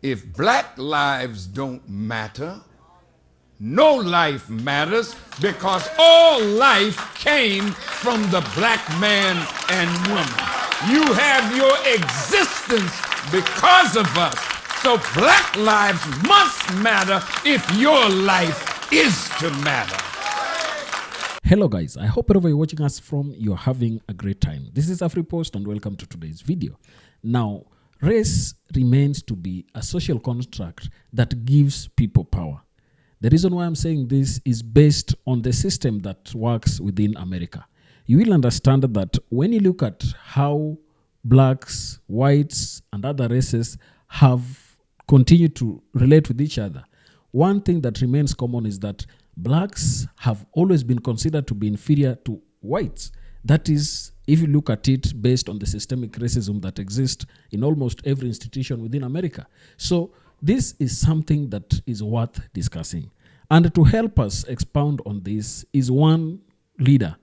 If black lives don't matter, no life matters, because all life came from the black man and woman. You have your existence because of us. So black lives must matter if your life is to matter. Hello guys, I hope wherever you're watching us from, you're having a great time. This is AfriPost and welcome to today's video. Now, race remains to be a social construct that gives people power. The reason why I'm saying this is based on the system that works within America. You will understand that when you look at how blacks, whites, and other races have continued to relate with each other, one thing that remains common is that blacks have always been considered to be inferior to whites. That is, if you look at it based on the systemic racism that exists in almost every institution within America. So this is something that is worth discussing. And to help us expound on this is one leader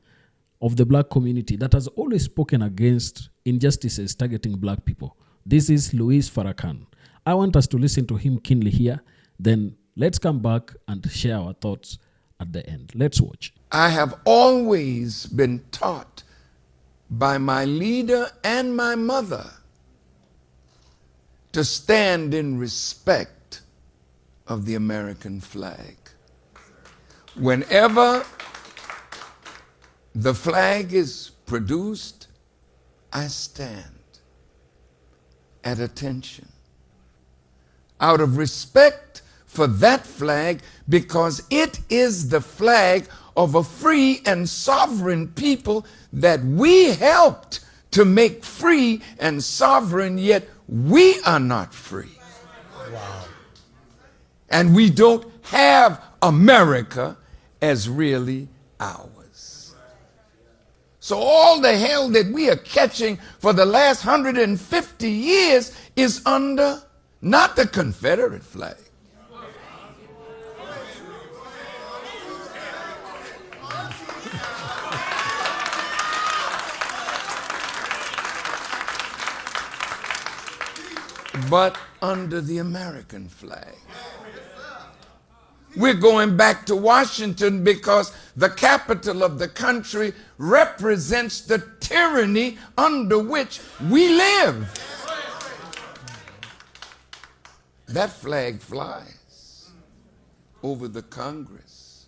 of the black community that has always spoken against injustices targeting black people. This is Farrakhan. I want us to listen to him keenly here. Then let's come back and share our thoughts at the end. Let's watch. I have always been taught by my leader and my mother to stand in respect of the American flag. Whenever the flag is produced, I stand at attention out of respect for that flag, because it is the flag of a free and sovereign people that we helped to make free and sovereign, yet we are not free. Wow. And we don't have America as really ours. So all the hell that we are catching for the last 150 years is under not the Confederate flag, but under the American flag. We're going back to Washington because the capital of the country represents the tyranny under which we live. That flag flies over the Congress.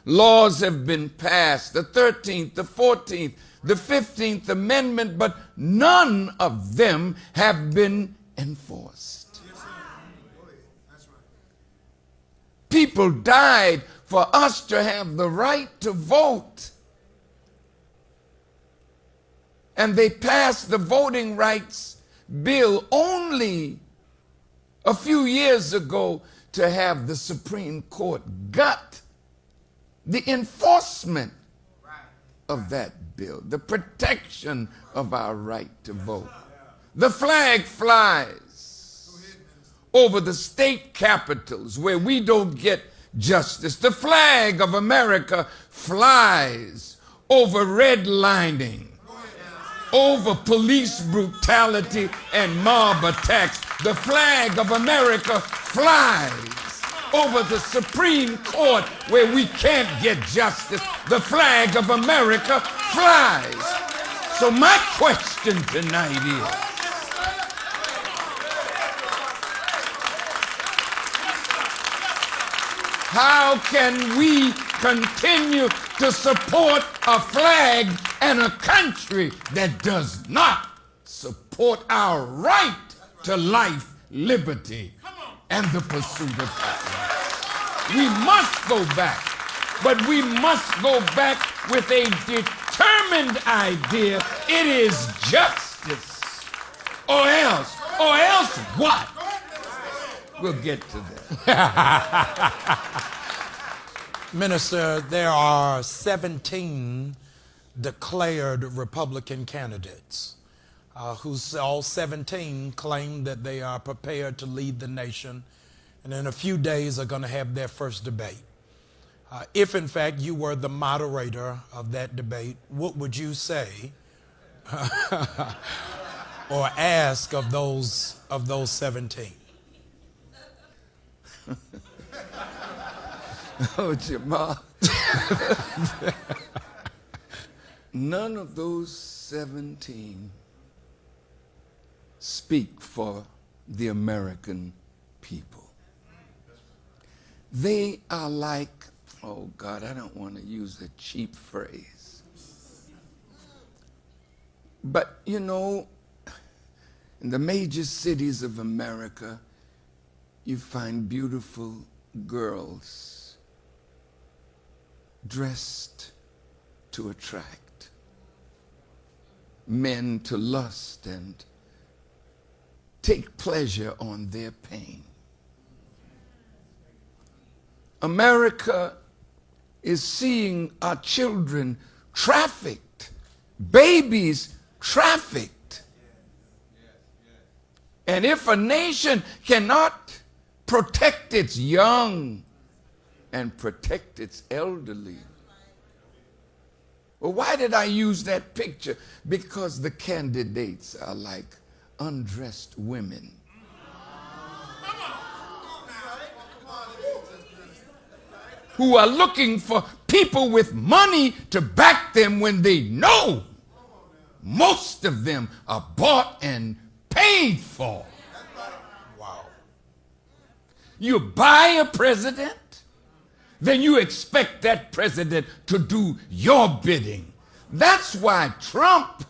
Laws have been passed, the 13th, the 14th, the 15th Amendment, but none of them have been enforced. People died for us to have the right to vote. And they passed the voting rights bill only a few years ago to have the Supreme Court gut the enforcement of that bill, the protection of our right to vote. The flag flies over the state capitals where we don't get justice. The flag of America flies over redlining, over police brutality and mob attacks. The flag of America flies over the Supreme Court where we can't get justice. The flag of America flies. So my question tonight is, how can we continue to support a flag and a country that does not support our right to life, liberty, and the pursuit of happiness? We must go back, but we must go back with a determined idea. It is justice or else what? We'll get to that. Minister, there are 17 declared Republican candidates who all 17 claim that they are prepared to lead the nation, and in a few days are going to have their first debate. If in fact you were the moderator of that debate, what would you say or ask of those 17? Oh, Jamal. None of those 17 speak for the American people. They are like, oh God, I don't want to use a cheap phrase. But you know, in the major cities of America, you find beautiful girls dressed to attract, men to lust and take pleasure on their pain. America is seeing our children trafficked, babies trafficked. And if a nation cannot protect its young and protect its elderly, well, why did I use that picture? Because the candidates are like undressed women. Who are looking for people with money to back them when they know most of them are bought and paid for. Wow. You buy a president, then you expect that president to do your bidding. That's why Trump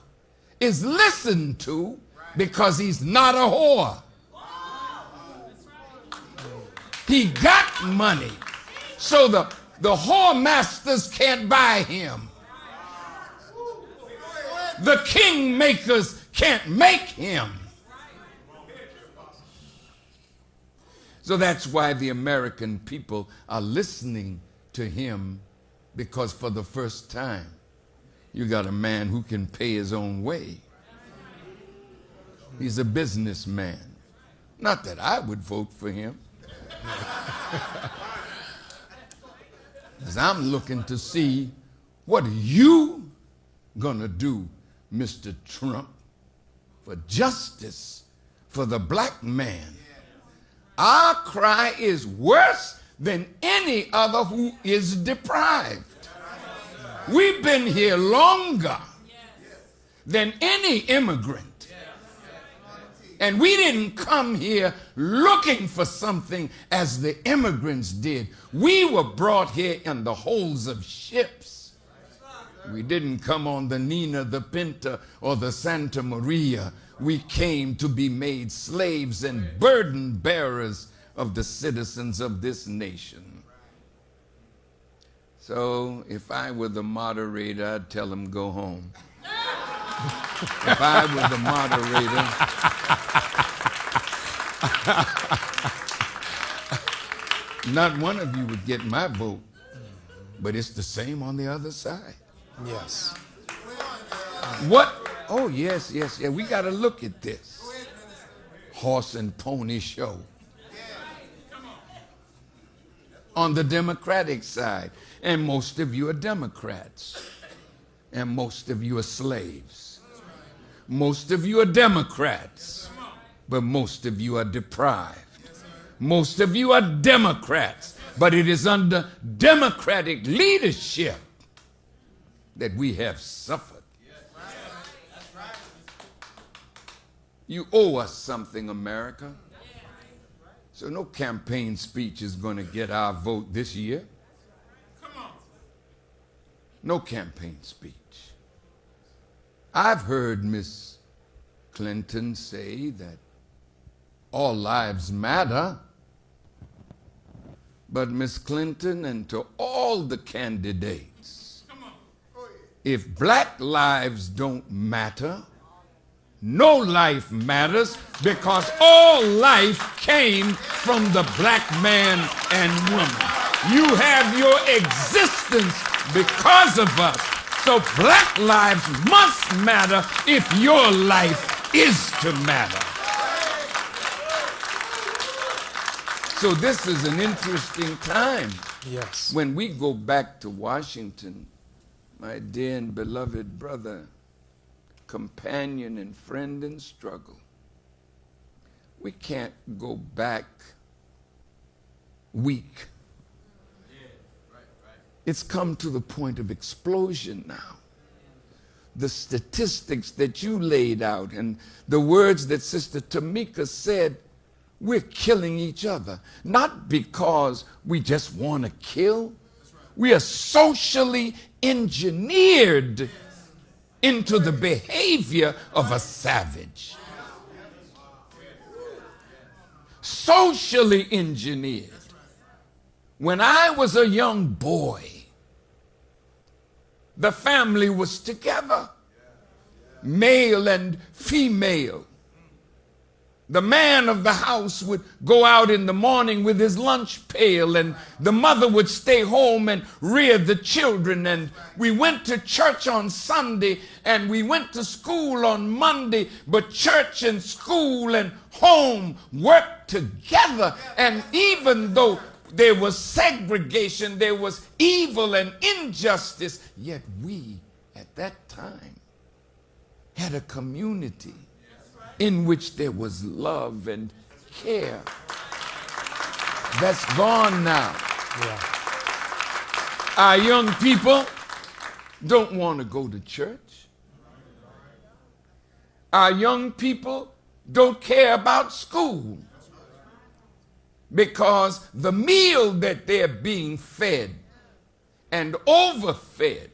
is listened to, because he's not a whore. He got money. So the whore masters can't buy him. The king makers can't make him. So that's why the American people are listening to him, because for the first time, you got a man who can pay his own way. He's a businessman. Not that I would vote for him. Because I'm looking to see, what are you going to do, Mr. Trump, for justice for the black man? Our cry is worse than any other who is deprived. We've been here longer than any immigrant. And we didn't come here looking for something as the immigrants did. We were brought here in the holds of ships. We didn't come on the Nina, the Pinta, or the Santa Maria. We came to be made slaves and burden bearers of the citizens of this nation. So if I were the moderator, I'd tell him go home. If I were the moderator, not one of you would get my vote, but it's the same on the other side. Yes. What? Oh, yes. We got to look at this horse and pony show. On the Democratic side, and most of you are Democrats, and most of you are slaves. Most of you are Democrats, but most of you are deprived. Most of you are Democrats, but it is under Democratic leadership that we have suffered. You owe us something, America. So no campaign speech is going to get our vote this year. No campaign speech. I've heard Miss Clinton say that all lives matter. But Miss Clinton, and to all the candidates, if black lives don't matter, no life matters, because all life came from the black man and woman. You have your existence because of us. So black lives must matter if your life is to matter. So this is an interesting time. Yes. When we go back to Washington, my dear and beloved brother, companion and friend in struggle, we can't go back weak. It's come to the point of explosion now. The statistics that you laid out and the words that Sister Tamika said, we're killing each other. Not because we just want to kill. We are socially engineered into the behavior of a savage. Socially engineered. When I was a young boy, the family was together, male and female. The man of the house would go out in the morning with his lunch pail, and the mother would stay home and rear the children. And we went to church on Sunday, and we went to school on Monday, but church and school and home worked together. And even though there was segregation, there was evil and injustice, yet we, at that time, had a community in which there was love and care. That's gone now. Yeah. Our young people don't want to go to church. Our young people don't care about school because the meal that they're being fed and overfed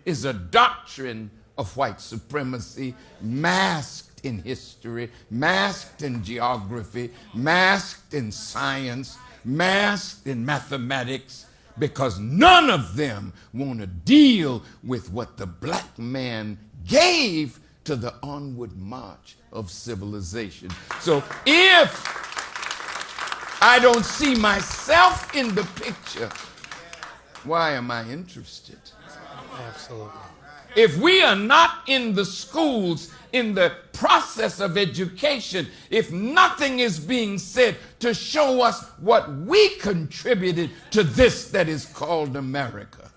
is a doctrine of white supremacy masked in history, masked in geography, masked in science, masked in mathematics, because none of them want to deal with what the black man gave to the onward march of civilization. So if I don't see myself in the picture, why am I interested? Absolutely. If we are not in the schools, in the process of education, if nothing is being said to show us what we contributed to this that is called America,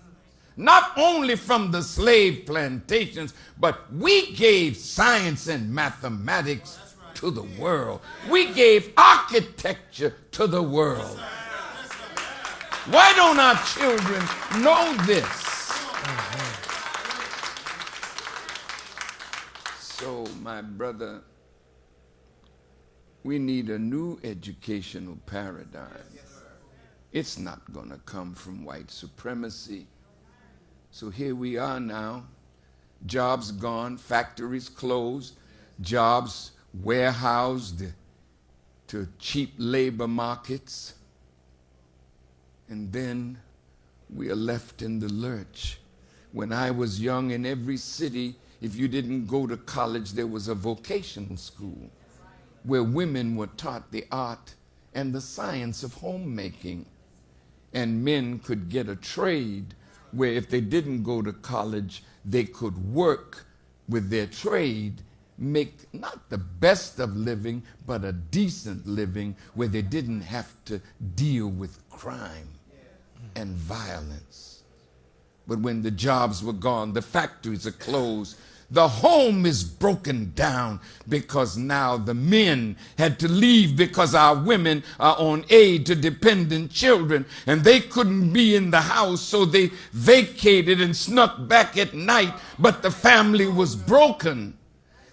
not only from the slave plantations, but we gave science and mathematics to the world. We gave architecture to the world. Why don't our children know this? So, my brother, we need a new educational paradigm. It's not going to come from white supremacy. So here we are now. Jobs gone, factories closed, jobs warehoused to cheap labor markets. And then we are left in the lurch. When I was young, in every city, if you didn't go to college, there was a vocational school where women were taught the art and the science of homemaking. And men could get a trade where if they didn't go to college, they could work with their trade, make not the best of living, but a decent living where they didn't have to deal with crime and violence. But when the jobs were gone, the factories are closed, the home is broken down because now the men had to leave because our women are on aid to dependent children and they couldn't be in the house, so they vacated and snuck back at night, but the family was broken.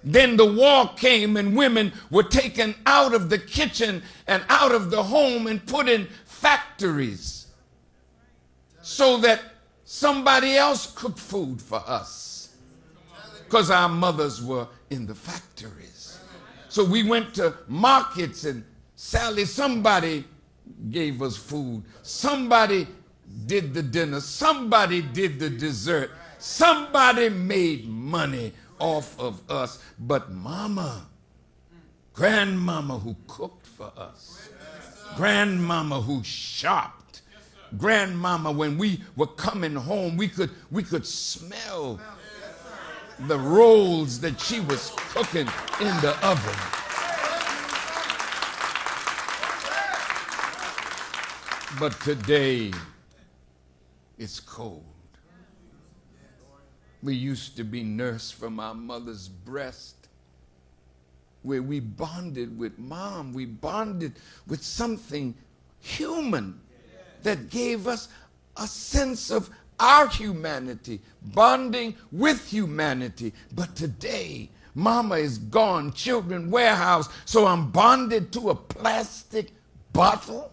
Then the war came and women were taken out of the kitchen and out of the home and put in factories so that somebody else cooked food for us, because our mothers were in the factories. So we went to markets and Sally, somebody gave us food. Somebody did the dinner. Somebody did the dessert. Somebody made money off of us. But mama, grandmama who cooked for us, grandmama who shopped, grandmama, when we were coming home, we could smell the rolls that she was cooking in the oven. But today, it's cold. We used to be nursed from our mother's breast, where we bonded with mom. We bonded with something human, that gave us a sense of our humanity, bonding with humanity. But today, mama is gone, children warehouse, so I'm bonded to a plastic bottle.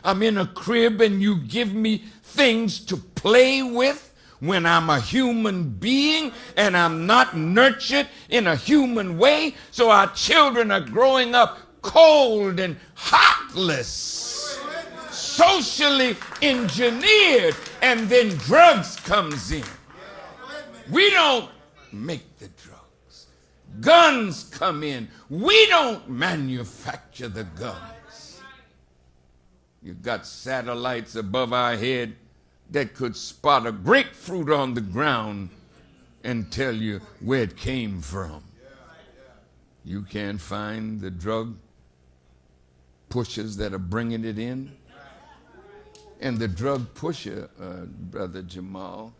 I'm in a crib and you give me things to play with when I'm a human being and I'm not nurtured in a human way. So our children are growing up cold and heartless, socially engineered, and then drugs comes in. We don't make the drugs. Guns come in. We don't manufacture the guns. You've got satellites above our head that could spot a grapefruit on the ground and tell you where it came from. You can't find the drug pushers that are bringing it in. And the drug pusher, Brother Jamal,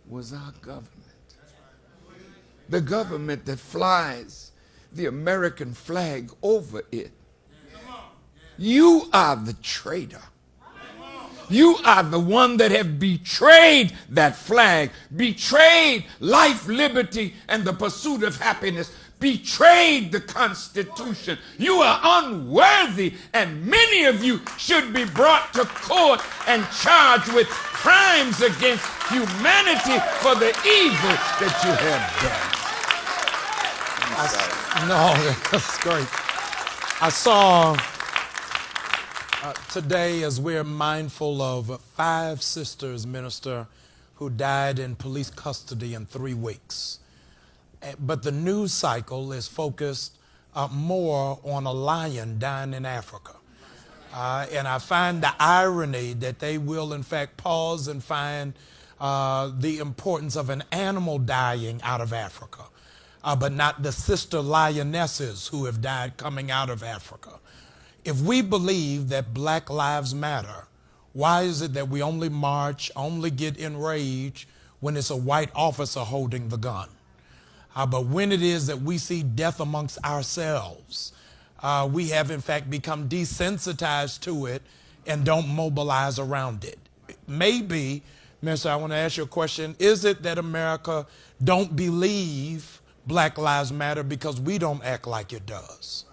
was our government. The government that flies the American flag over it. You are the traitor. You are the one that have betrayed that flag, betrayed life, liberty, and the pursuit of happiness, betrayed the Constitution. You are unworthy, and many of you should be brought to court and charged with crimes against humanity for the evil that you have done. No, that's great. I saw today, as we're mindful of 5 sisters, minister, who died in police custody in 3 weeks. But the news cycle is focused more on a lion dying in Africa. And I find the irony that they will, in fact, pause and find the importance of an animal dying out of Africa, but not the sister lionesses who have died coming out of Africa. If we believe that Black Lives Matter, why is it that we only march, only get enraged when it's a white officer holding the gun? But when it is that we see death amongst ourselves, we have in fact become desensitized to it and don't mobilize around it. Maybe, Minister, I want to ask you a question. Is it that America don't believe Black Lives Matter because we don't act like it does?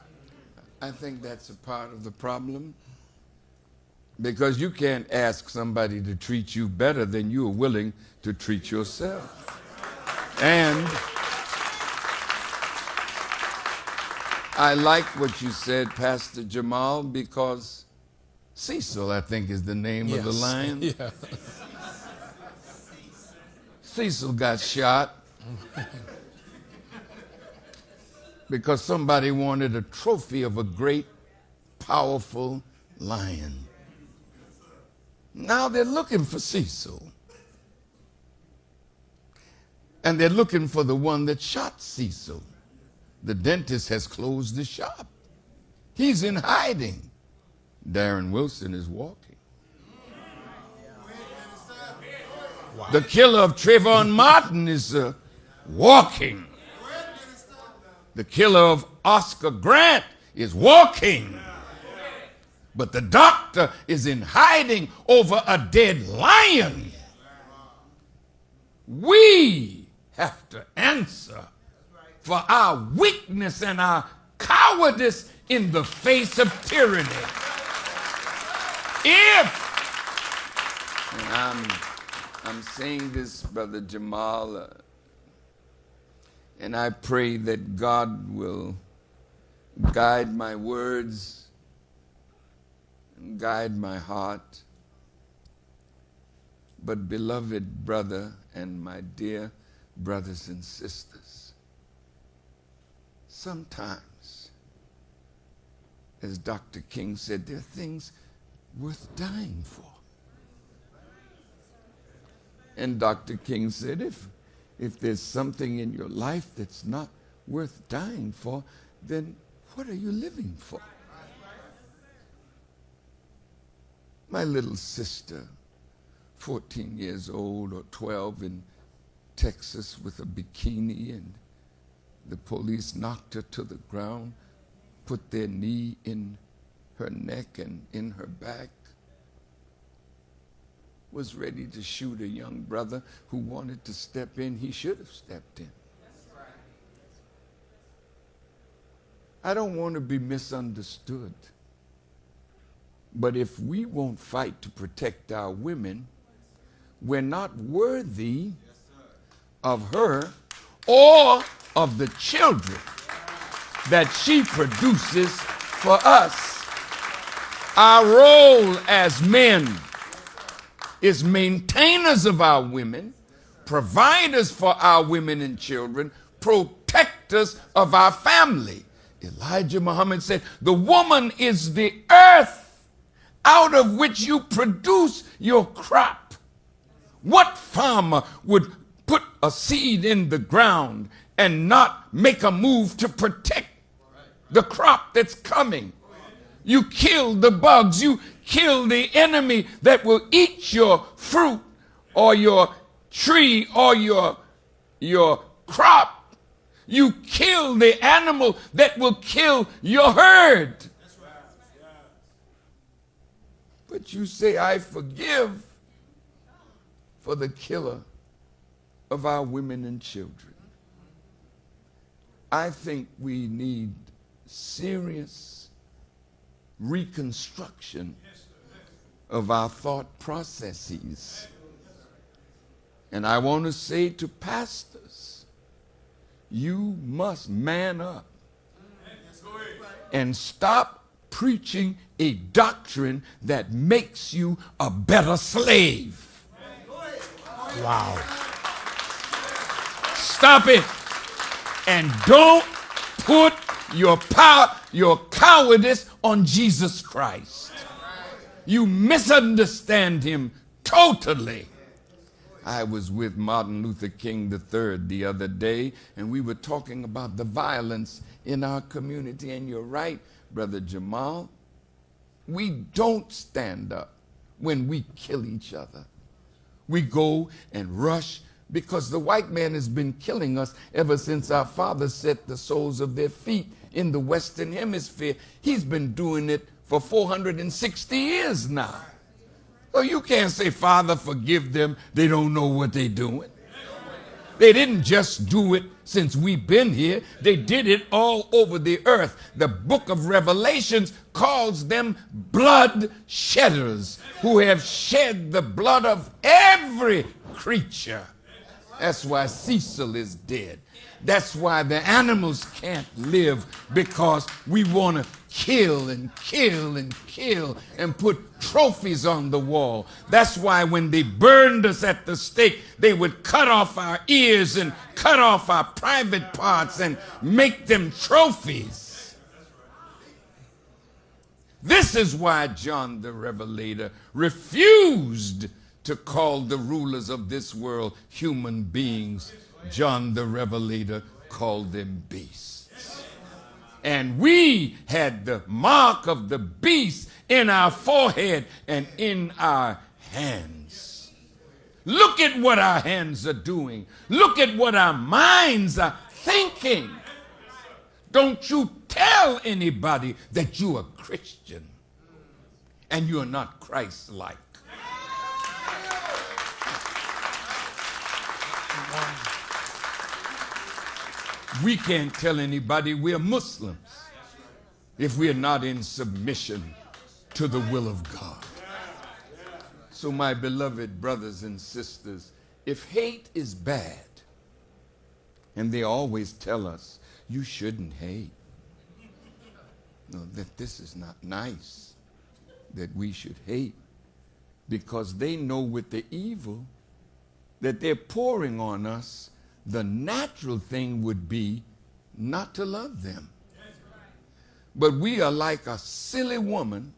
I think that's a part of the problem, because you can't ask somebody to treat you better than you are willing to treat yourself. And I like what you said, Pastor Jamal, because Cecil, I think, is the name of the lion. Yeah. Cecil got shot because somebody wanted a trophy of a great, powerful lion. Now they're looking for Cecil. And they're looking for the one that shot Cecil. The dentist has closed the shop. He's in hiding. Darren Wilson is walking. Wow. The killer of Trayvon Martin is walking. The killer of Oscar Grant is walking. But the doctor is in hiding over a dead lion. We have to answer for our weakness and our cowardice in the face of tyranny. And I'm saying this, Brother Jamal, and I pray that God will guide my words and guide my heart. But beloved brother and my dear brothers and sisters, sometimes, as Dr. King said, there are things worth dying for. And Dr. King said, if there's something in your life that's not worth dying for, then what are you living for? My little sister, 14 years old or 12, in Texas with a bikini, and the police knocked her to the ground, put their knee in her neck and in her back, was ready to shoot a young brother who wanted to step in. He should have stepped in. I don't want to be misunderstood. But if we won't fight to protect our women, we're not worthy of her or of the children that she produces for us. Our role as men is maintainers of our women, providers for our women and children, protectors of our family. Elijah Muhammad said, the woman is the earth out of which you produce your crop. What farmer would put a seed in the ground and not make a move to protect the crop that's coming? You kill the bugs, you kill the enemy that will eat your fruit or your tree or your crop. You kill the animal that will kill your herd. But you say, I forgive for the killer of our women and children. I think we need serious reconstruction of our thought processes. And I want to say to pastors, you must man up and stop preaching a doctrine that makes you a better slave. Wow. Stop it. And don't put your power, your cowardice on Jesus Christ. You misunderstand him totally. I was with Martin Luther King III the other day, and we were talking about the violence in our community. And you're right, Brother Jamal. We don't stand up when we kill each other. We go and rush because the white man has been killing us ever since our fathers set the soles of their feet in the Western Hemisphere. He's been doing it for 460 years now. So you can't say, Father, forgive them. They don't know what they're doing. They didn't just do it since we've been here. They did it all over the earth. The book of Revelations calls them blood shedders who have shed the blood of every creature. That's why Cecil is dead. That's why the animals can't live, because we want to kill and kill and kill and put trophies on the wall. That's why when they burned us at the stake, they would cut off our ears and cut off our private parts and make them trophies. This is why John the Revelator refused to call the rulers of this world human beings. John the Revelator called them beasts. And we had the mark of the beast in our forehead and in our hands. Look at what our hands are doing. Look at what our minds are thinking. Don't you tell anybody that you're a Christian and you're not Christ-like. We can't tell anybody we're Muslims if we're not in submission to the will of God. So my beloved brothers and sisters, if hate is bad, and they always tell us, you shouldn't hate. No, that this is not nice, that we should hate, because they know with the evil that they're pouring on us, the natural thing would be not to love them. But we are like a silly woman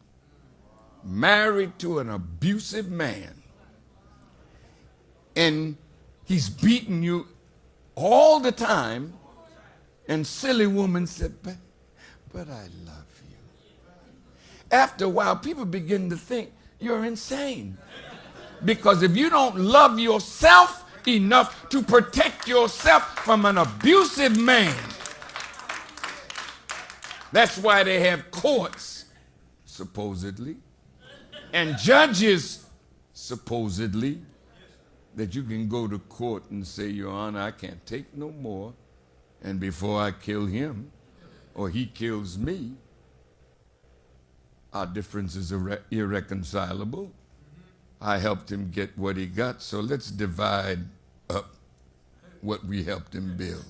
married to an abusive man, and he's beating you all the time, and silly woman said, but I love you. After a while, people begin to think you're insane, because if you don't love yourself enough to protect yourself from an abusive man, that's why they have courts supposedly, and judges, supposedly, that you can go to court and say, Your Honor, I can't take no more, and before I kill him or he kills me, our differences are irreconcilable. I helped him get what he got, so let's divide up what we helped him build.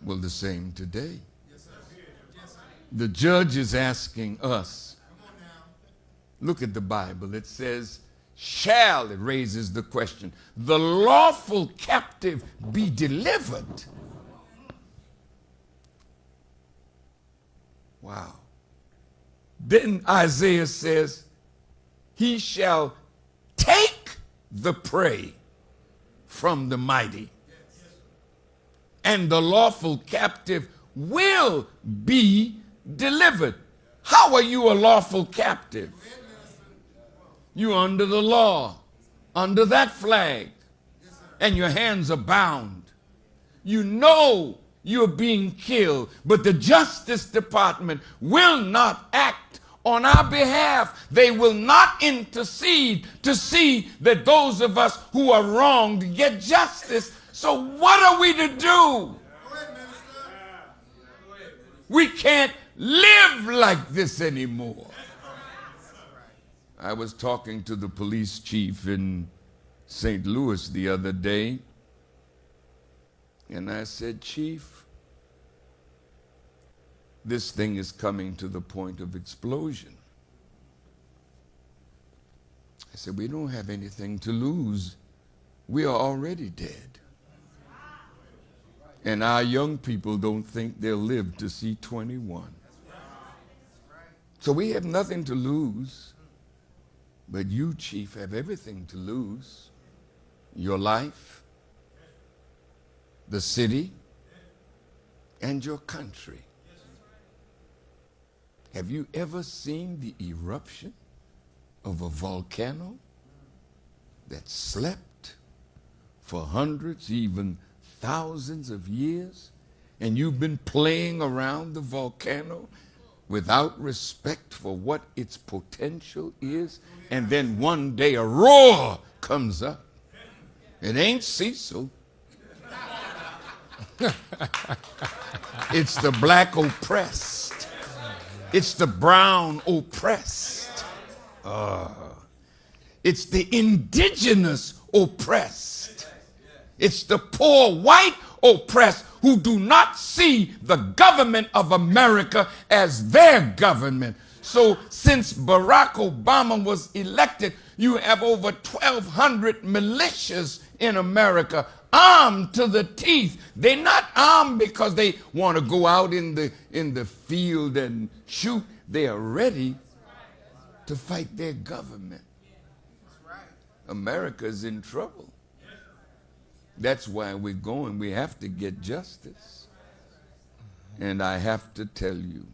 Well, the same today. The judge is asking us, look at the Bible, it says, shall, it raises the question, the lawful captive be delivered? Wow. Then Isaiah says, he shall take the prey from the mighty, and the lawful captive will be delivered. How are you a lawful captive? You're under the law, under that flag, and your hands are bound. You know you're being killed, but the Justice Department will not act on our behalf. They will not intercede to see that those of us who are wronged get justice. So what are we to do? We can't live like this anymore. I was talking to the police chief in St. Louis the other day, and I said, Chief, this thing is coming to the point of explosion. I said, we don't have anything to lose. We are already dead. And our young people don't think they'll live to see 21. So we have nothing to lose. But you, Chief, have everything to lose. Your life, the city, and your country. Have you ever seen the eruption of a volcano that slept for hundreds, even thousands of years, and you've been playing around the volcano without respect for what its potential is, and then one day a roar comes up? It ain't Cecil. It's the black oppressed. It's the brown oppressed. It's the indigenous oppressed. It's the poor white oppressed who do not see the government of America as their government. So since Barack Obama was elected, you have over 1,200 militias in America, armed to the teeth. They're not armed because they want to go out in the field and shoot. They are ready to fight their government. America's in trouble. That's why we're going. We have to get justice. And I have to tell you,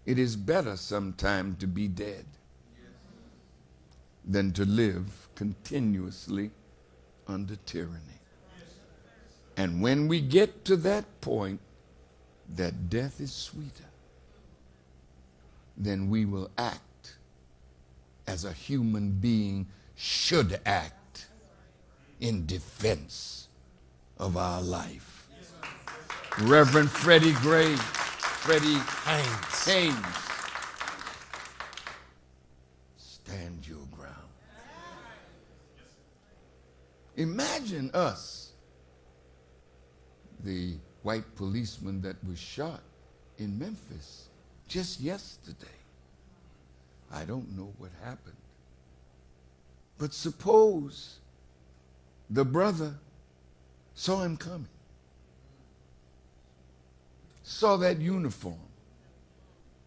it is better sometime to be dead than to live continuously under tyranny. And when we get to that point that death is sweeter, then we will act as a human being should act in defense of our life. Reverend Freddie Haynes, stand your ground. Imagine us, the white policeman that was shot in Memphis just yesterday. I don't know what happened. But suppose the brother saw him coming, saw that uniform.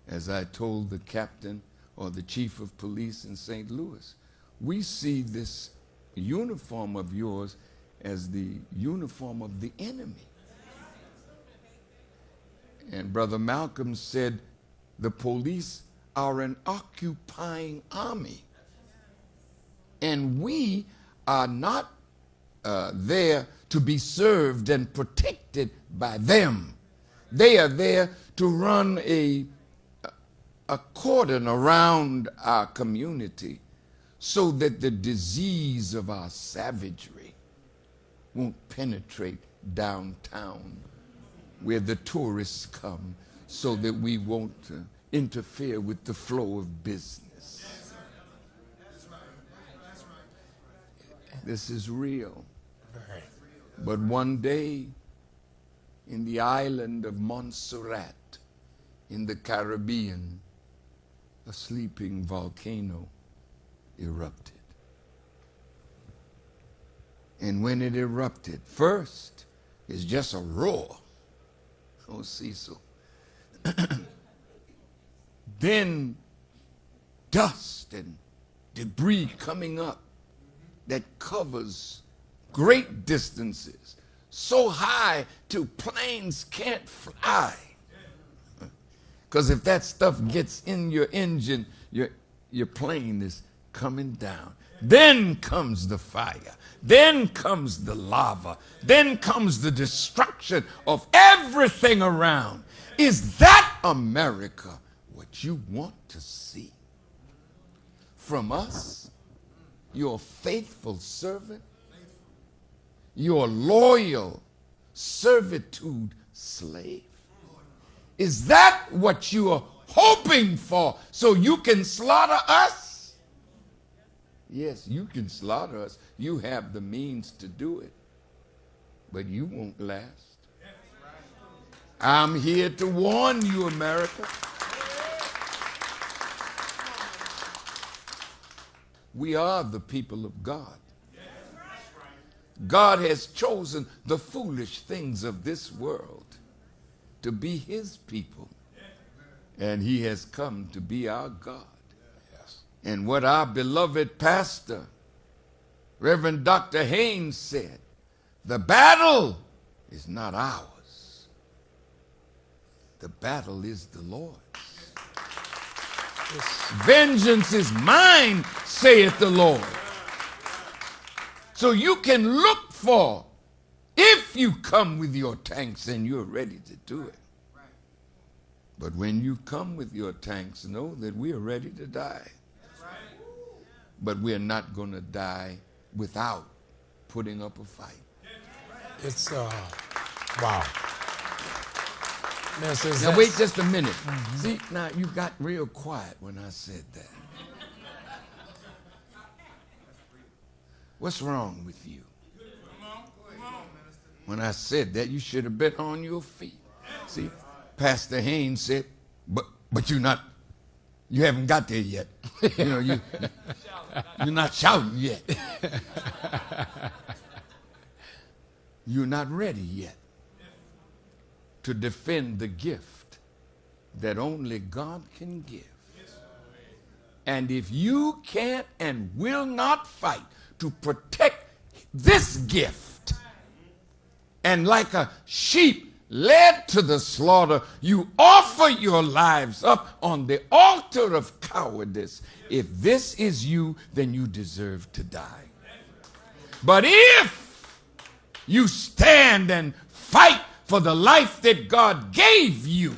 As I told the captain or the chief of police in St. Louis, we see this uniform of yours as the uniform of the enemy. And Brother Malcolm said the police are an occupying army. And we are not there to be served and protected by them. They are there to run a cordon around our community so that the disease of our savagery won't penetrate downtown where the tourists come, so that we won't interfere with the flow of business. This is real. But one day, in the island of Montserrat, in the Caribbean, a sleeping volcano erupted. And when it erupted, first, it's just a roar. Oh, Cecil. Then dust and debris coming up that covers great distances, so high till planes can't fly. Because if that stuff gets in your engine, your plane is coming down. Then comes the fire. Then comes the lava. Then comes the destruction of everything around. Is that America what you want to see? From us, your faithful servant, your loyal servitude slave? Is that what you are hoping for so you can slaughter us? Yes, you can slaughter us. You have the means to do it. But you won't last. I'm here to warn you, America. We are the people of God. God has chosen the foolish things of this world to be his people. And he has come to be our God. And what our beloved pastor, Reverend Dr. Haynes, said, the battle is not ours. The battle is the Lord's. Vengeance is mine, saith the Lord. So you can look for, if you come with your tanks and you're ready to do it. But when you come with your tanks, know that we are ready to die. But we're not going to die without putting up a fight. It's, wow. Now wait just a minute. Mm-hmm. See, now you got real quiet when I said that. What's wrong with you? When I said that, you should have been on your feet. See, Pastor Haynes said, but you haven't got there yet. You're not shouting yet. You're not ready yet to defend the gift that only God can give. And if you can't and will not fight to protect this gift, and like a sheep led to the slaughter, you offer your lives up on the altar of cowardice. If this is you, then you deserve to die. But if you stand and fight for the life that God gave you,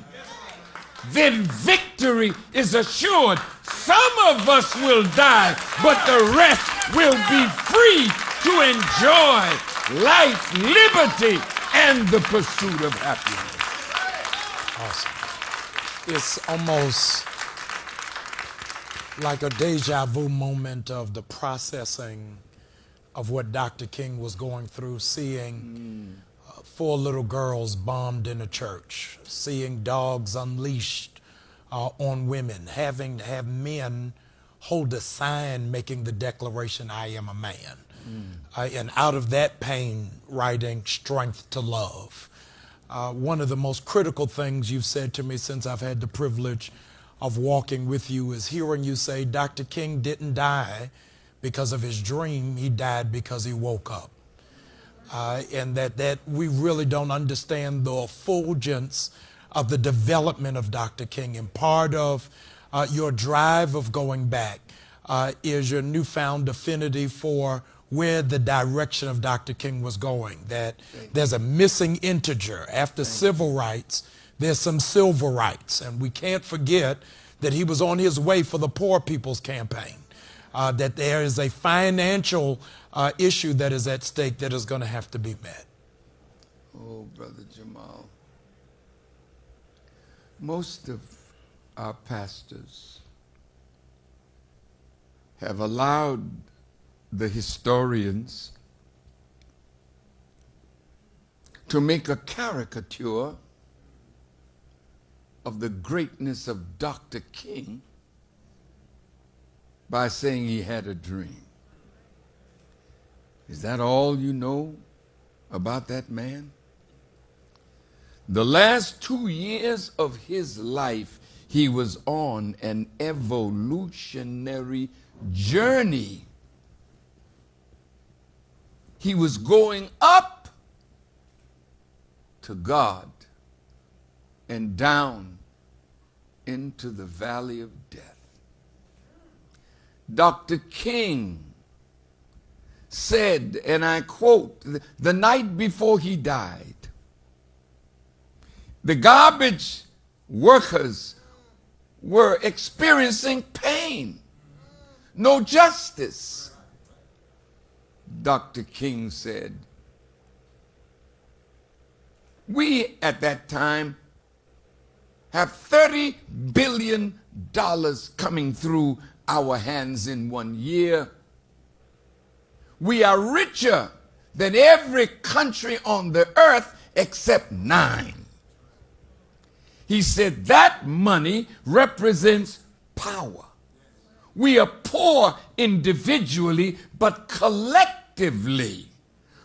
then victory is assured. Some of us will die, but the rest will be free to enjoy life, liberty, and the pursuit of happiness. Awesome. It's almost like a deja vu moment of the processing of what Dr. King was going through, seeing 4 little girls bombed in a church, seeing dogs unleashed on women, having to have men hold a sign making the declaration, I am a man. And out of that pain, writing Strength to Love. One of the most critical things you've said to me since I've had the privilege of walking with you is hearing you say Dr. King didn't die because of his dream, he died because he woke up. And that we really don't understand the effulgence of the development of Dr. King. And part of your drive of going back is your newfound affinity for where the direction of Dr. King was going, that there's a missing integer. After civil rights, there's some civil rights. And we can't forget that he was on his way for the Poor People's Campaign, that there is a financial issue that is at stake that is going to have to be met. Oh, Brother Jamal, most of our pastors have allowed the historians to make a caricature of the greatness of Dr. King by saying he had a dream. Is that all you know about that man? The last 2 years of his life, he was on an evolutionary journey. He was going up to God and down into the valley of death. Dr. King said, and I quote, the night before he died, the garbage workers were experiencing pain, no justice. Dr. King said, we at that time have $30 billion coming through our hands in 1 year. We are richer than every country on the earth except 9. He said that money represents power. We are poor individually, but collectively,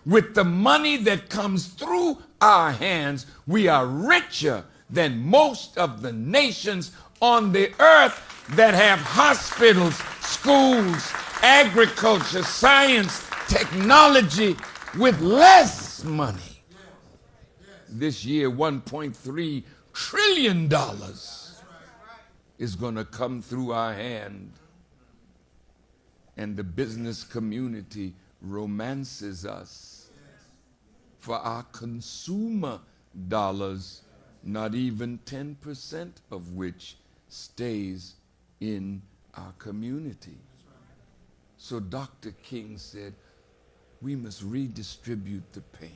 with the money that comes through our hands, we are richer than most of the nations on the earth that have hospitals, schools, agriculture, science, technology with less money. This year, $1.3 trillion is going to come through our hand. And the business community romances us for our consumer dollars, not even 10% of which stays in our community. So Dr. King said, we must redistribute the pain.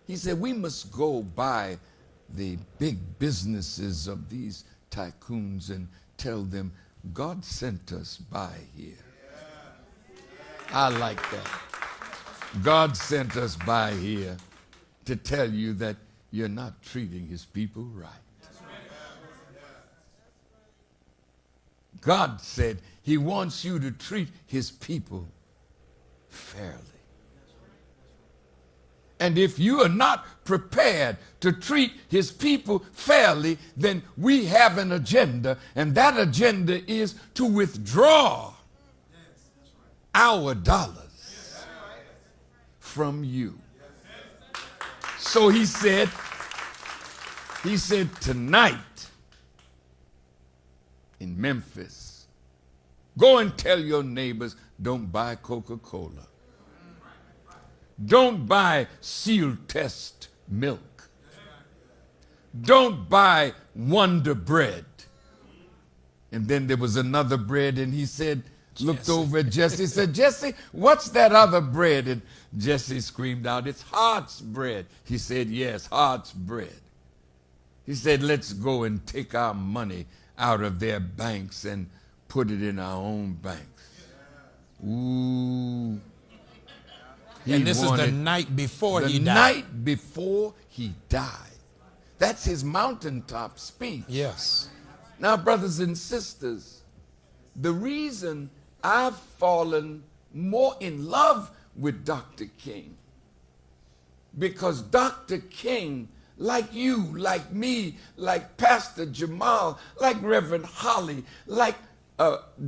He said, we must go by the big businesses of these tycoons and tell them, God sent us by here. I like that. God sent us by here to tell you that you're not treating his people right. God said he wants you to treat his people fairly. And if you are not prepared to treat his people fairly, then we have an agenda, and that agenda is to withdraw our dollars from you. So he said tonight in Memphis, go and tell your neighbors, don't buy Coca-Cola. Don't buy seal test milk. Don't buy Wonder Bread. And then there was another bread, and he said, looked over at Jesse, said, Jesse, what's that other bread? And Jesse screamed out, it's Heart's bread. He said, yes, Heart's bread. He said, let's go and take our money out of their banks and put it in our own banks. Ooh. And this is the night before he died. The night before he died. That's his mountaintop speech. Yes. Now, brothers and sisters, the reason I've fallen more in love with Dr. King, because Dr. King, like you, like me, like Pastor Jamal, like Reverend Holly, like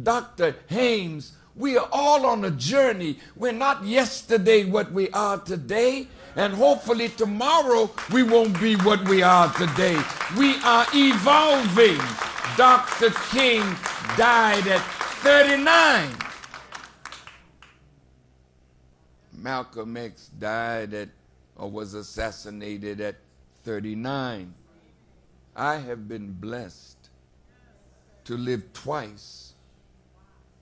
Dr. Haynes, we are all on a journey. We're not yesterday what we are today, and hopefully tomorrow we won't be what we are today. We are evolving. Dr. King died at 39. Malcolm X died at, or was assassinated at 39. I have been blessed to live twice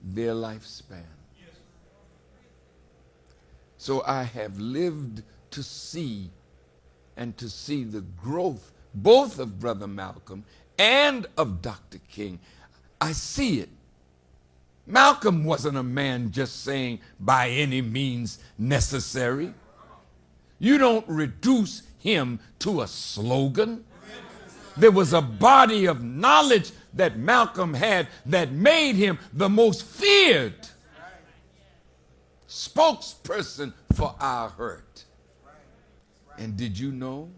their lifespan. So I have lived to see the growth both of Brother Malcolm and of Dr. King. I see it. Malcolm wasn't a man just saying by any means necessary. You don't reduce him to a slogan. There was a body of knowledge that Malcolm had that made him the most feared spokesperson for our hurt. And did you know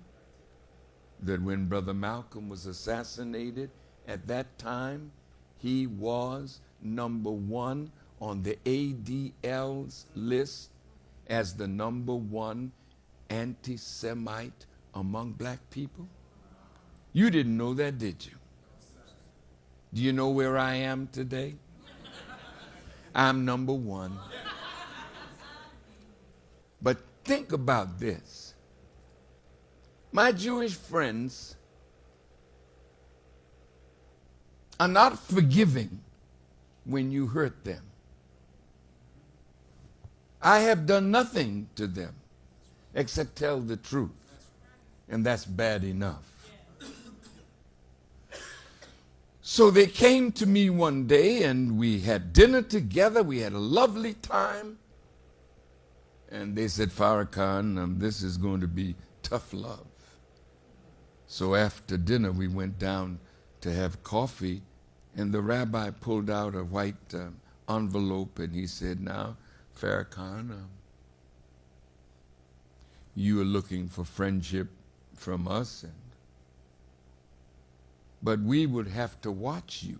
that when Brother Malcolm was assassinated, at that time, he was #1 on the ADL's list as the #1 anti-Semite among black people? You didn't know that, did you? Do you know where I am today? I'm #1. But think about this. My Jewish friends are not forgiving when you hurt them. I have done nothing to them except tell the truth, and that's bad enough. So they came to me one day and we had dinner together. We had a lovely time. And they said, Farrakhan, this is going to be tough love. So after dinner, we went down to have coffee, and the rabbi pulled out a white envelope, and he said, now, Farrakhan, you are looking for friendship from us, but we would have to watch you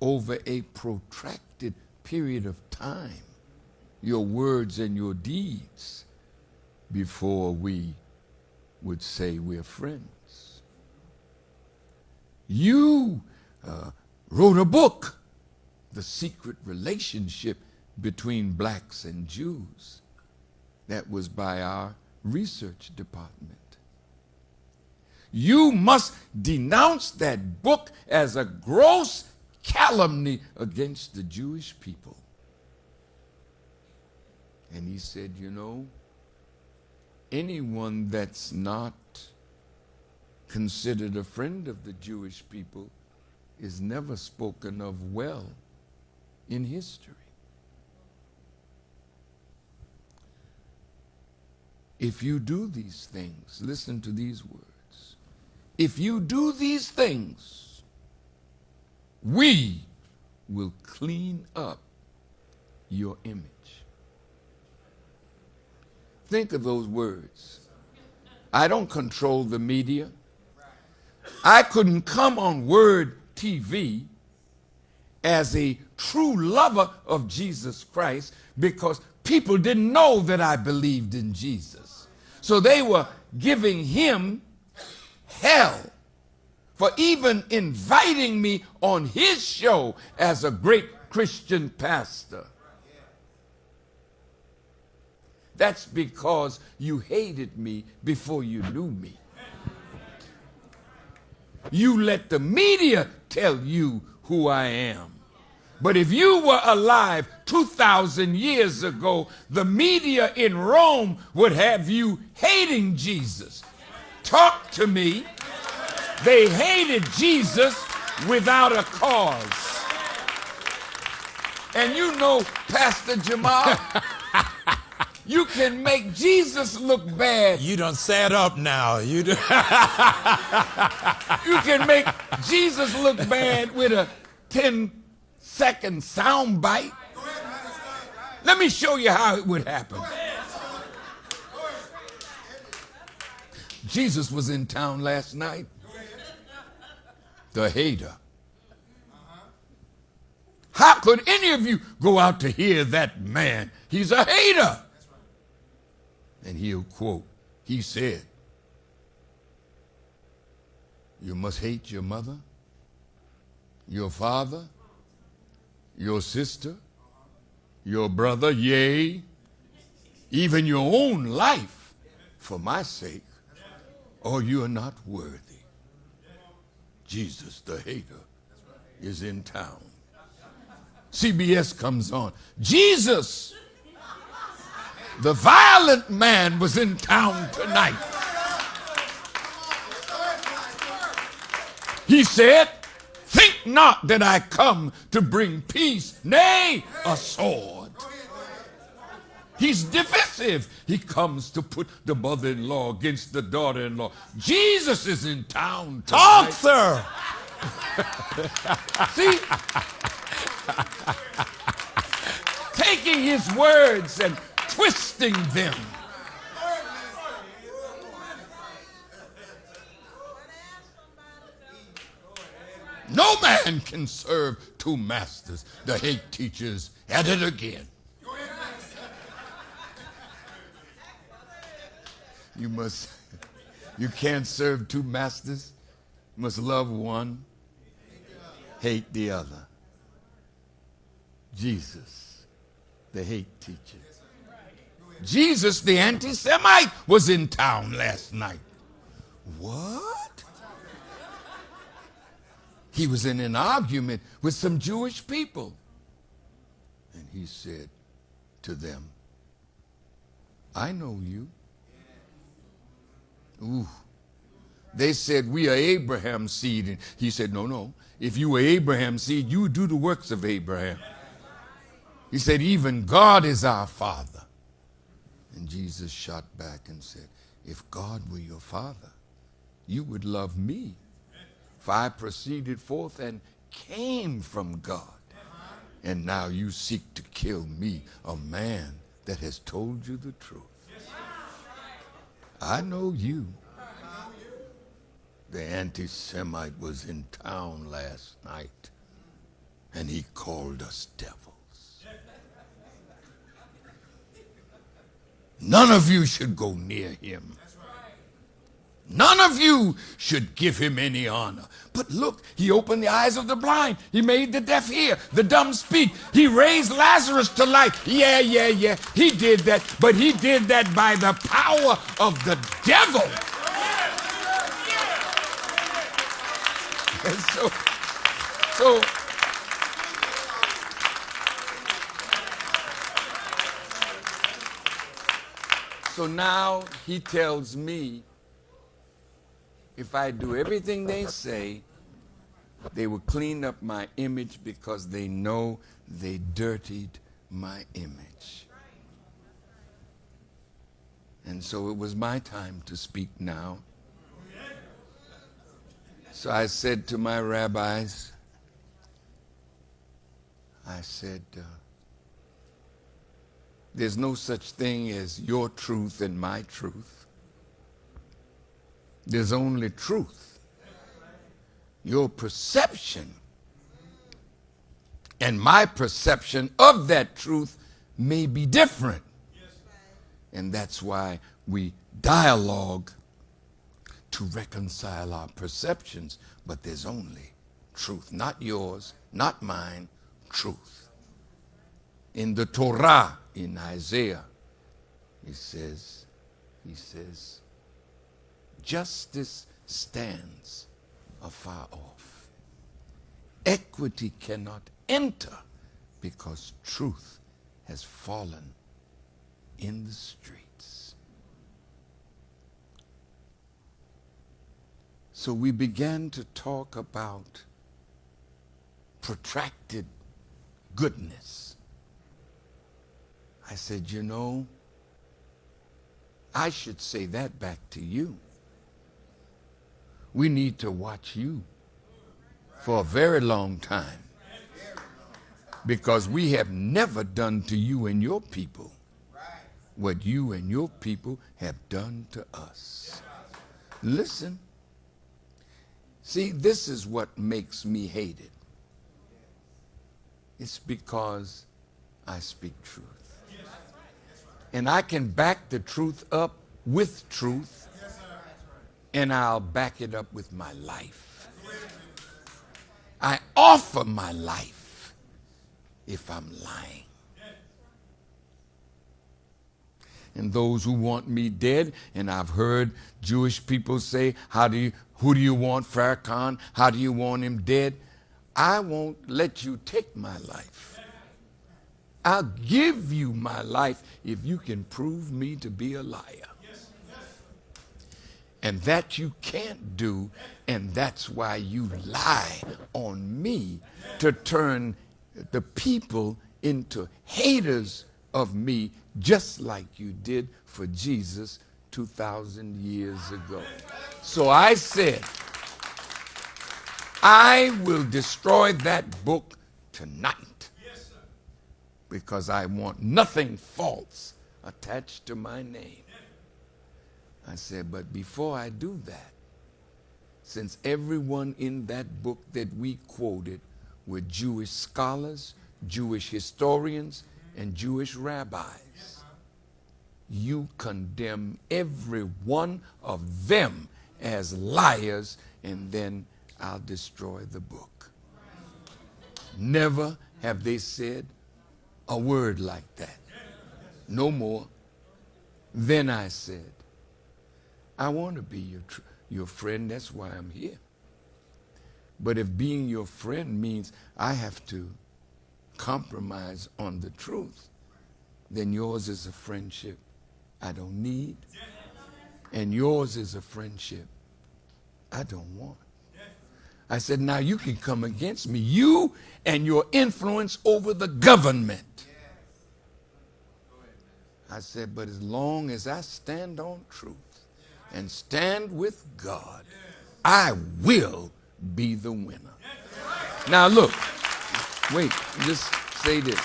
over a protracted period of time, your words and your deeds, before we would say we're friends. You wrote a book, The Secret Relationship Between Blacks and Jews. That was by our research department. You must denounce that book as a gross calumny against the Jewish people. And he said, you know, anyone that's not considered a friend of the Jewish people is never spoken of well in history. If you do these things, listen to these words. If you do these things, we will clean up your image. Think of those words. I don't control the media. I couldn't come on Word TV as a true lover of Jesus Christ because people didn't know that I believed in Jesus. So they were giving him hell for even inviting me on his show as a great Christian pastor. That's because you hated me before you knew me. You let the media tell you who I am. But if you were alive 2,000 years ago, the media in Rome would have you hating Jesus. Talk to me. They hated Jesus without a cause. And you know, Pastor Jamal, you can make Jesus look bad. You done sat up now. You can make Jesus look bad with a 10-second sound bite. Let me show you how it would happen. Jesus was in town last night. The hater. How could any of you go out to hear that man? He's a hater. And he'll quote, he said, you must hate your mother, your father, your sister, your brother, yea, even your own life for my sake, or you are not worthy. Jesus the hater is in town. CBS comes on. Jesus, the violent man, was in town tonight. He said, think not that I come to bring peace, nay, a sword. He's divisive. He comes to put the mother-in-law against the daughter-in-law. Jesus is in town tonight. Talk, sir. See? Taking his words and twisting them. No man can serve two masters. The hate teachers at it again. You can't serve two masters. You must love one, hate the other. Jesus, the hate teacher. Jesus, the anti-Semite, was in town last night. What? He was in an argument with some Jewish people. And he said to them, I know you. Ooh. They said, we are Abraham's seed. And he said, no. If you were Abraham's seed, you would do the works of Abraham. He said, even God is our Father. And Jesus shot back and said, if God were your Father, you would love me. For I proceeded forth and came from God. And now you seek to kill me, a man that has told you the truth. I know you. The anti-Semite was in town last night, and he called us devils. None of you should go near him. None of you should give him any honor. But look, he opened the eyes of the blind. He made the deaf hear, the dumb speak. He raised Lazarus to life. Yeah. He did that, but he did that by the power of the devil. And so now he tells me, if I do everything they say, they will clean up my image because they know they dirtied my image. And so it was my time to speak now. So I said to my rabbis, I said, there's no such thing as your truth and my truth. There's only truth. Your perception and my perception of that truth may be different. And that's why we dialogue to reconcile our perceptions. But there's only truth, not yours, not mine, truth. In the Torah, in Isaiah, he says, justice stands afar off. Equity cannot enter because truth has fallen in the streets. So we began to talk about protracted goodness. I said, I should say that back to you. We need to watch you for a very long time because we have never done to you and your people what you and your people have done to us. Listen. See, this is what makes me hated. It's because I speak truth. And I can back the truth up with truth. And I'll back it up with my life. I offer my life if I'm lying. and those who want me dead. And I've heard Jewish people say, who do you want, Farrakhan? How do you want him dead? I won't let you take my life. I'll give you my life if you can prove me to be a liar. And that you can't do, and that's why you lie on me to turn the people into haters of me, just like you did for Jesus 2,000 years ago. So I said, I will destroy that book tonight, because I want nothing false attached to my name. I said, but before I do that, since everyone in that book that we quoted were Jewish scholars, Jewish historians, and Jewish rabbis, you condemn every one of them as liars, and then I'll destroy the book. Never have they said a word like that. No more. Then I said, I want to be your friend. That's why I'm here. But if being your friend means I have to compromise on the truth, then yours is a friendship I don't need, and yours is a friendship I don't want. I said, now you can come against me, you and your influence over the government. I said, but as long as I stand on truth and stand with God, I will be the winner. Now look, wait, just say this.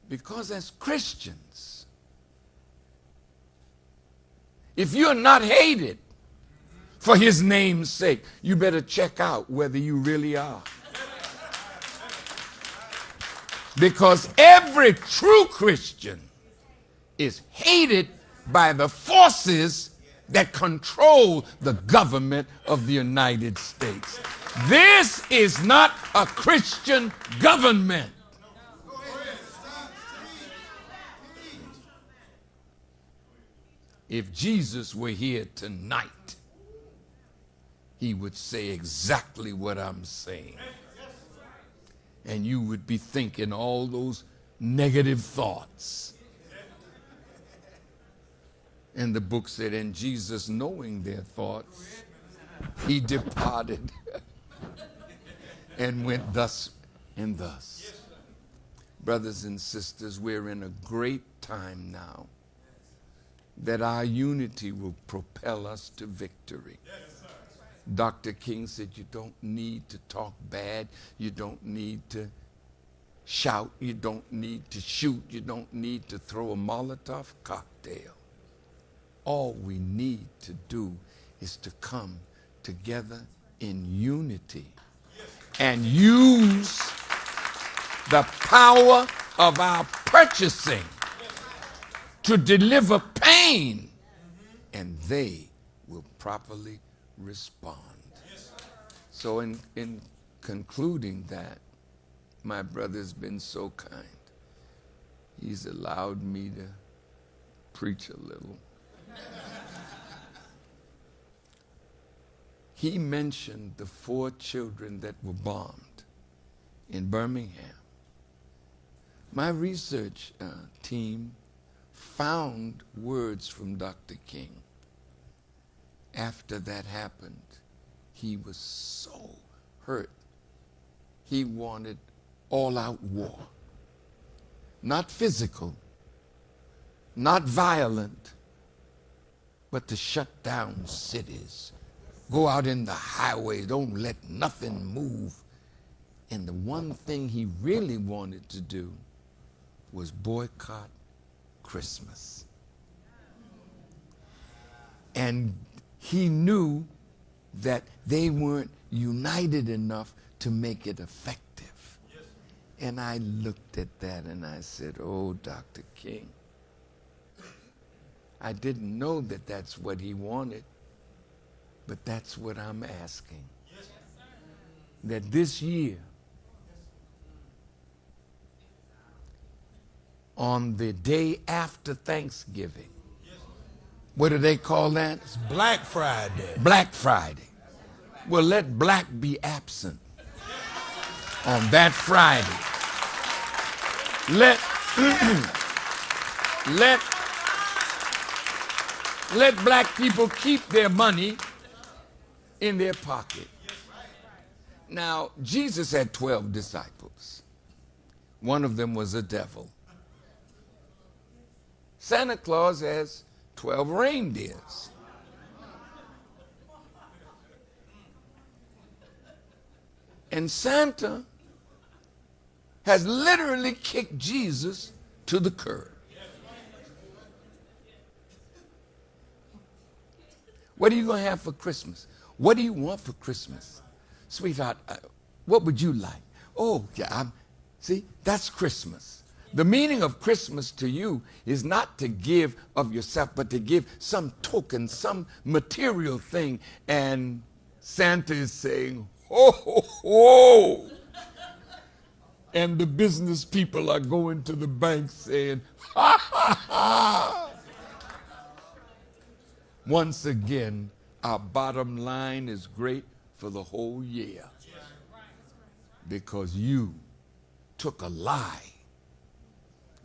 Because as Christians, if you're not hated for his name's sake, you better check out whether you really are. Because every true Christian is hated by the forces that control the government of the United States. This is not a Christian government. If Jesus were here tonight, he would say exactly what I'm saying. And you would be thinking all those negative thoughts. And the book said, and Jesus, knowing their thoughts, he departed and went thus and thus. Brothers and sisters, we're in a great time now that our unity will propel us to victory. Dr. King said, you don't need to talk bad. You don't need to shout. You don't need to shoot. You don't need to throw a Molotov cocktail. All we need to do is to come together in unity and use the power of our purchasing to deliver pain, and they will properly respond. So in concluding that, my brother's been so kind. He's allowed me to preach a little. He mentioned the 4 children that were bombed in Birmingham. My research team found words from Dr. King. After that happened, he was so hurt. He wanted all-out war. Not physical, not violent, but to shut down cities. Go out in the highways, don't let nothing move. And the one thing he really wanted to do was boycott Christmas. And he knew that they weren't united enough to make it effective. And I looked at that and I said, oh, Dr. King, I didn't know that that's what he wanted, but that's what I'm asking. That this year, on the day after Thanksgiving. What do they call that? It's Black Friday. Black Friday. Well, let black be absent on that Friday. Let black people keep their money in their pocket. Now, Jesus had 12 disciples. One of them was a devil. Santa Claus has 12 reindeers. And Santa has literally kicked Jesus to the curb. What are you going to have for Christmas? What do you want for Christmas? Sweetheart, what would you like? Oh, yeah, see, that's Christmas. The meaning of Christmas to you is not to give of yourself, but to give some token, some material thing. And Santa is saying, ho, ho, ho. And the business people are going to the bank saying, ha, ha, ha. Once again, our bottom line is great for the whole year because you took a lie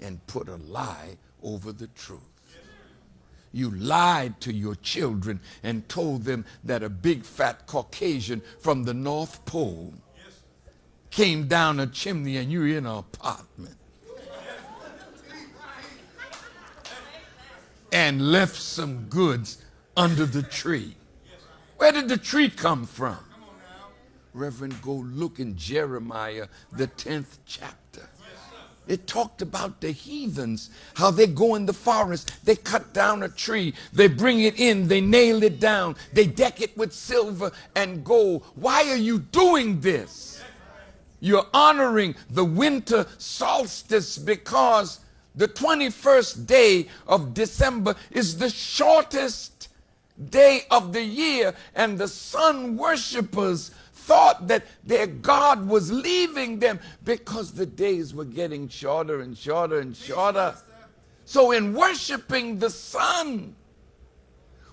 and put a lie over the truth. You lied to your children and told them that a big fat Caucasian from the North Pole came down a chimney and you're in an apartment and left some goods under the tree. Where did the tree come from? Reverend, go look in Jeremiah, the 10th chapter. It talked about the heathens, how they go in the forest, they cut down a tree, they bring it in, they nail it down, they deck it with silver and gold. Why are you doing this? You're honoring the winter solstice because the 21st day of December is the shortest day of the year, and the sun worshipers thought that their God was leaving them because the days were getting shorter and shorter and shorter. So in worshiping the sun,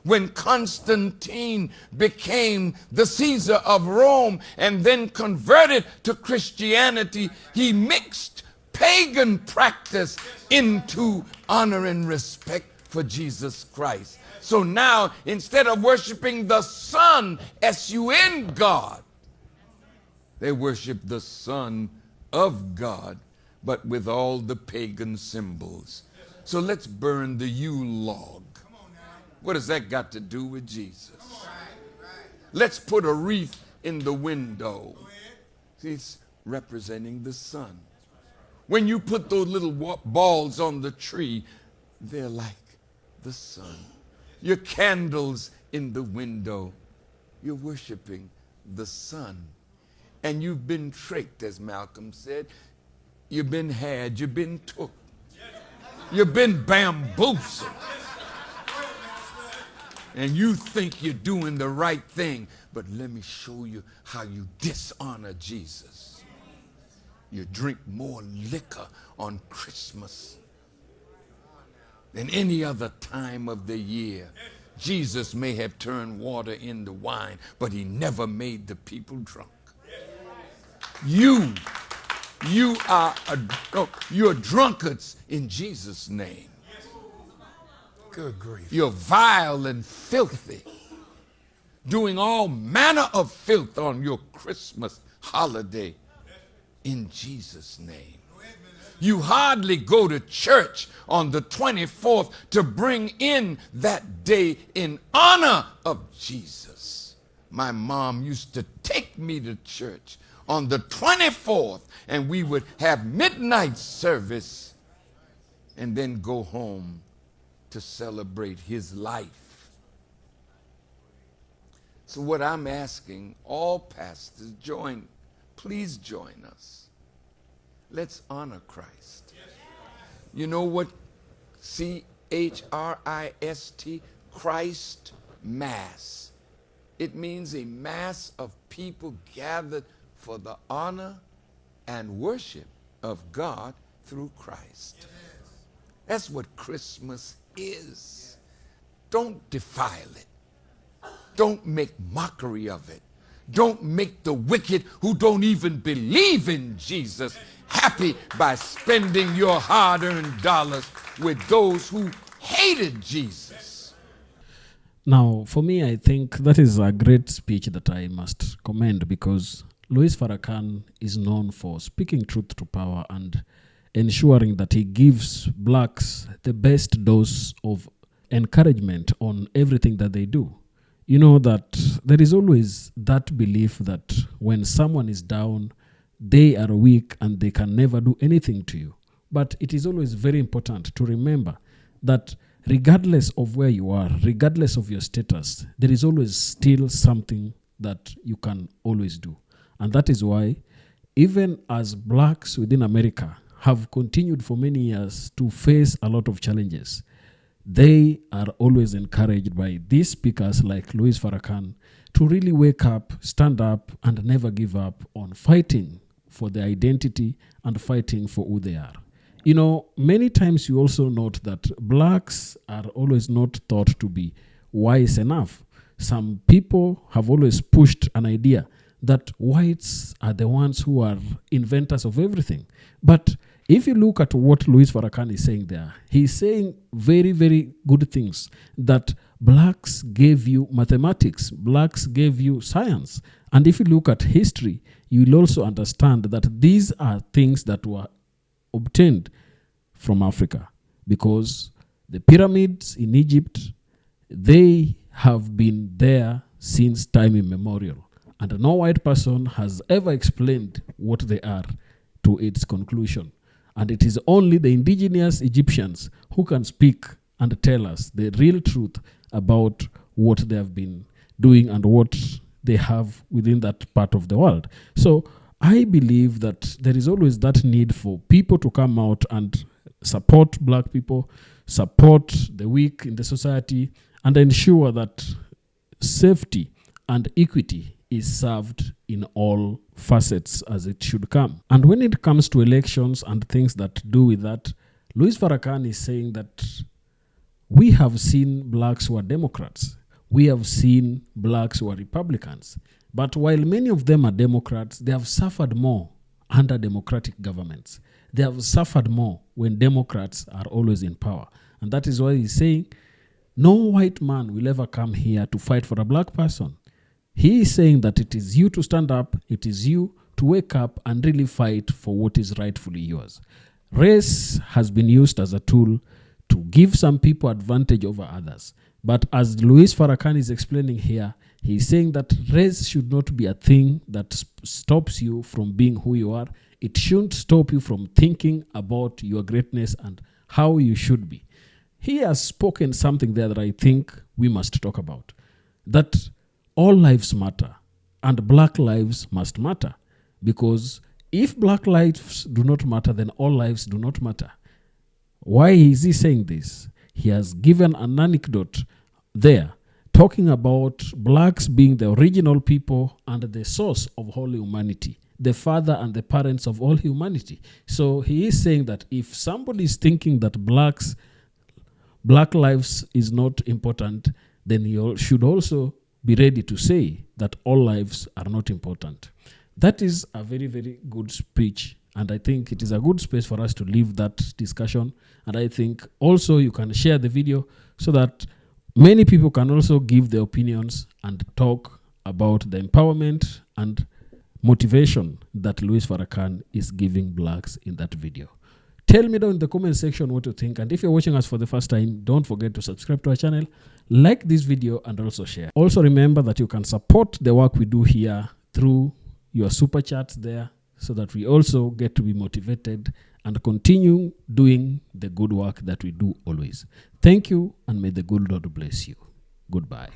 when Constantine became the Caesar of Rome and then converted to Christianity, he mixed pagan practice into honor and respect for Jesus Christ. So now, instead of worshiping the sun, S-U-N, God, they worship the Son of God, but with all the pagan symbols. So let's burn the Yule log. What has that got to do with Jesus? Let's put a wreath in the window. See, it's representing the sun. When you put those little balls on the tree, they're like the sun. Your candles in the window, you're worshiping the sun. And you've been tricked, as Malcolm said. You've been had, you've been took. You've been bamboozled. And you think you're doing the right thing. But let me show you how you dishonor Jesus. You drink more liquor on Christmas than any other time of the year. Jesus may have turned water into wine, but he never made the people drunk. You're drunkards in Jesus' name. Good grief. You're vile and filthy, doing all manner of filth on your Christmas holiday in Jesus' name. You hardly go to church on the 24th to bring in that day in honor of Jesus. My mom used to take me to church on the 24th, and we would have midnight service and then go home to celebrate his life. So what I'm asking all pastors, please join us. Let's honor Christ. You know what C-H-R-I-S-T, Christ Mass. It means a mass of people gathered for the honor and worship of God through Christ. That's what Christmas is. Don't defile it. Don't make mockery of it. Don't make the wicked who don't even believe in Jesus happy by spending your hard-earned dollars with those who hated Jesus. Now, for me, I think that is a great speech that I must commend, because Louis Farrakhan is known for speaking truth to power and ensuring that he gives blacks the best dose of encouragement on everything that they do. You know that there is always that belief that when someone is down, they are weak and they can never do anything to you. But it is always very important to remember that regardless of where you are, regardless of your status, there is always still something that you can always do. And that is why, even as blacks within America have continued for many years to face a lot of challenges, they are always encouraged by these speakers like Louis Farrakhan to really wake up, stand up, and never give up on fighting for their identity and fighting for who they are. You know, many times you also note that blacks are always not thought to be wise enough. Some people have always pushed an idea that whites are the ones who are inventors of everything. But if you look at what Louis Farrakhan is saying there, he's saying very, very good things, that blacks gave you mathematics, blacks gave you science. And if you look at history, you will also understand that these are things that were obtained from Africa, because the pyramids in Egypt, they have been there since time immemorial. And no white person has ever explained what they are to its conclusion. And it is only the indigenous Egyptians who can speak and tell us the real truth about what they have been doing and what they have within that part of the world. So I believe that there is always that need for people to come out and support black people, support the weak in the society, and ensure that safety and equity is served in all facets as it should come. And when it comes to elections and things that do with that, Louis Farrakhan is saying that we have seen blacks who are Democrats. We have seen blacks who are Republicans. But while many of them are Democrats, they have suffered more under democratic governments. They have suffered more when Democrats are always in power. And that is why he's saying, no white man will ever come here to fight for a black person. He is saying that it is you to stand up, it is you to wake up and really fight for what is rightfully yours. Race has been used as a tool to give some people advantage over others. But as Louis Farrakhan is explaining here, he is saying that race should not be a thing that stops you from being who you are. It shouldn't stop you from thinking about your greatness and how you should be. He has spoken something there that I think we must talk about. That all lives matter, and black lives must matter. Because if black lives do not matter, then all lives do not matter. Why is he saying this? He has given an anecdote there, talking about blacks being the original people and the source of all humanity, the father and the parents of all humanity. So he is saying that if somebody is thinking that black lives is not important, then he should also be ready to say that all lives are not important. That is a very, very good speech. And I think it is a good space for us to leave that discussion. And I think also you can share the video so that many people can also give their opinions and talk about the empowerment and motivation that Louis Farrakhan is giving blacks in that video. Tell me down in the comment section what you think. And if you're watching us for the first time, don't forget to subscribe to our channel, like this video, and also share. Also remember that you can support the work we do here through your super chats there, so that we also get to be motivated and continue doing the good work that we do always. Thank you, and may the good Lord bless you. Goodbye.